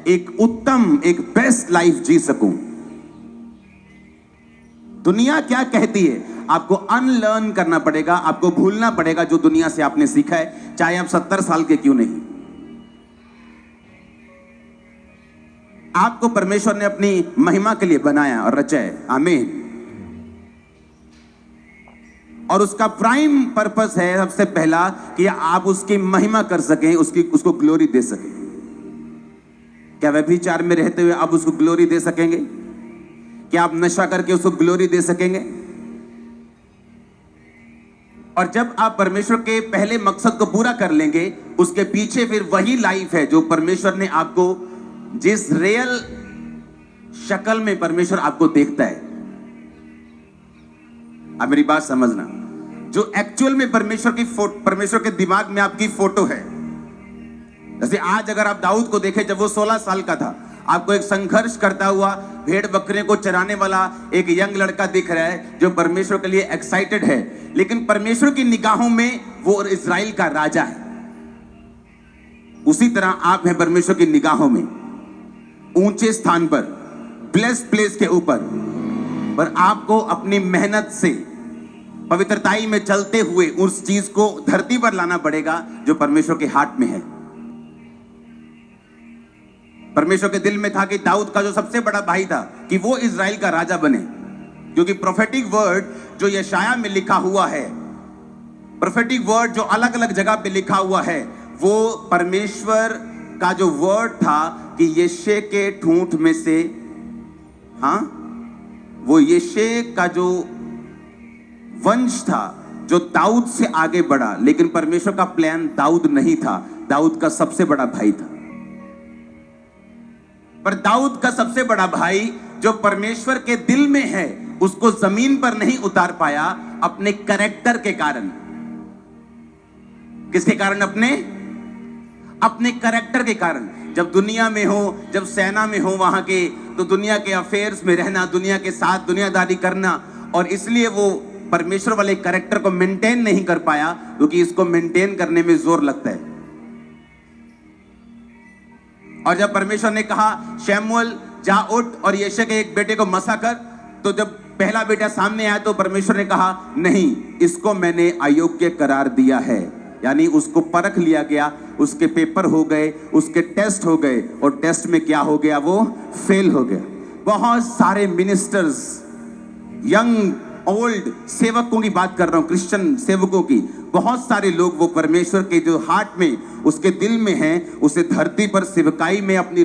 एक उत्तम, एक बेस्ट लाइफ जी सकूं। दुनिया क्या कहती है, आपको अनलर्न करना पड़ेगा, आपको भूलना पड़ेगा जो दुनिया से आपने सीखा है, चाहे आप 70 साल के क्यों नहीं। आपको परमेश्वर ने अपनी महिमा के लिए बनाया और रचा है। आमीन। और उसका प्राइम पर्पस है सबसे पहला कि आप उसकी महिमा कर सकें, उसको ग्लोरी दे सकें। क्या व्यभिचार में रहते हुए आप उसको ग्लोरी दे सकेंगे? क्या आप नशा करके उसको ग्लोरी दे सकेंगे? और जब आप परमेश्वर के पहले मकसद को पूरा कर लेंगे, उसके पीछे फिर वही लाइफ है जो परमेश्वर ने आपको, जिस रियल शक्ल में परमेश्वर आपको देखता है। आप मेरी बात समझना, जो एक्चुअल में परमेश्वर के दिमाग में आपकी फोटो है। जैसे आज अगर आप दाऊद को देखें, जब वो 16 साल का था, आपको एक संघर्ष करता हुआ भेड़ बकरियों को चराने वाला एक यंग लड़का दिख रहा है जो परमेश्वर के लिए एक्साइटेड है, लेकिन परमेश्वर की निगाहों में वो इजराइल का राजा है। उसी तरह आप हैं परमेश्वर की निगाहों में, ऊंचे स्थान पर, ब्लेस्ड प्लेस के ऊपर। पर आपको अपनी मेहनत से, पवित्रताई में चलते हुए उस चीज को धरती पर लाना पड़ेगा जो परमेश्वर के हाथ में है। परमेश्वर के दिल में था कि दाऊद का जो सबसे बड़ा भाई था कि वो इजराइल का राजा बने, क्योंकि प्रोफेटिक वर्ड जो यशाया में लिखा हुआ है, प्रोफेटिक वर्ड जो अलग अलग जगह पे लिखा हुआ है, वो परमेश्वर का जो वर्ड था कि यशे के ठूंठ में से, वो यशे का जो वंश था जो दाऊद से आगे बढ़ा, लेकिन परमेश्वर का प्लान दाऊद नहीं था, दाऊद का सबसे बड़ा भाई था। पर दाऊद का सबसे बड़ा भाई जो परमेश्वर के दिल में है, उसको जमीन पर नहीं उतार पाया अपने कैरेक्टर के कारण। किसके कारण? अपने कैरेक्टर के कारण। जब दुनिया में हो, जब सेना में हो वहां के, तो दुनिया के अफेयर्स में रहना, दुनिया के साथ दुनियादारी करना, और इसलिए वो परमेश्वर वाले कैरेक्टर को मेंटेन नहीं कर पाया, क्योंकि इसको मेंटेन करने में जोर लगता है। और जब परमेश्वर ने कहा शमूएल जा उठ और यशे के एक बेटे को मसा कर, तो जब पहला बेटा सामने आया तो परमेश्वर ने कहा नहीं, इसको मैंने अयोग्य करार दिया है। यानी उसको परख लिया गया, उसके पेपर हो गए, उसके टेस्ट हो गए, और टेस्ट में क्या हो गया? वो फेल हो गया। बहुत सारे मिनिस्टर्स, यंग ओल्ड सेवकों की बात कर रहा हूं, क्रिश्चियन सेवकों की, बहुत सारे लोग वो परमेश्वर के जो हार्ट में, उसके दिल में हैं, उसे धरती पर सेवकाई में अपनी